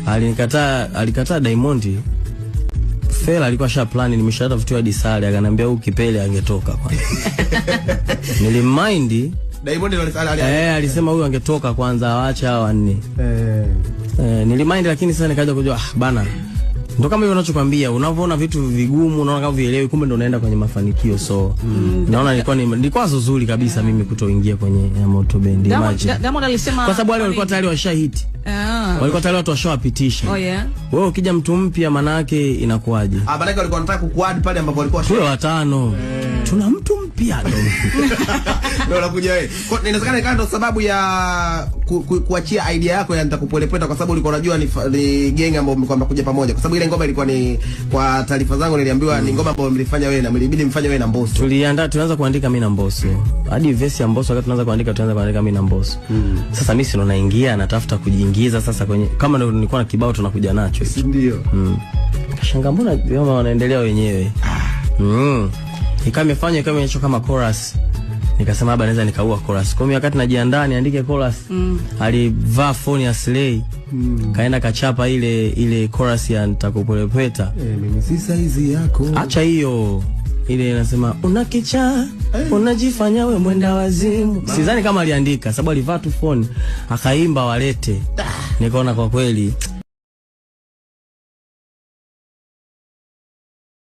Alikataa Diamond. Fela alikuwa sha plani nimeshatafutiwa hadi sare, akaniambia huyu Kipele angetoka kwanza. Nilimind Diamond alisema huyu angetoka kwanza awaache hao wanne. Nilimind, lakini sasa nikaja kujua bana, ndo kama hivyo unachokwambia, unavyoona vitu vigumu unaona kama vielewi, kumbe ndo unaenda kwenye mafanikio. So naona nilikuwa zuzuri kabisa mimi kutoingia kwenye Moto Band. Diamond alisema kwa sababu wale walikuwa tayari washahiti. Walikuwa tayari watu washawapitisha. Wewe ukija mtu mpya maana yake inakuaje? Maana yake walikuwa wanataka kukuad pale ambapo walikuwa washahiti. Kwa watano. Tuna mtu mpya ndo. Ndio unakuja wewe. Inawezekana ikawa ndo sababu ya kuachia idea yako ya nitakupolepeta, kwa sababu ulikuwa unajua ni gang ambao mlikuwa mnakuja pamoja. Kwa sababu ile ngoma ilikuwa ni, kwa taarifa zangu niliambiwa ni ngoma ambayo mlifanya wewe na mlibidi mfanye wewe na Mbosso. Tunaanza kuandika mimi na Mbosso. Hadi verse ya Mbosso wakati tunaanza kuandika mimi na Mbosso. Sasa mimi sio naingia natafuta kujiingiza sasa kwenye, kama nilikuwa na kibao tunakuja nacho. Ndio. Kashangaa mbona kama wanaendelea wenyewe. Ikamefanya kama hicho kama chorus. Nikasema baba naweza nikaua chorus. Kwa hiyo wakati najiandaa niandike chorus, alivaa phone ya Slay. Kaenda kachapa ile chorus ya nitakupolepeta. Mimi si size yako. Acha hiyo. Ile inasema unakicha, unajifanya wewe mwenda wazimu. Sidhani kama aliandika, sababu alivaa tu phone, akaimba walete. Nikaona kwa kweli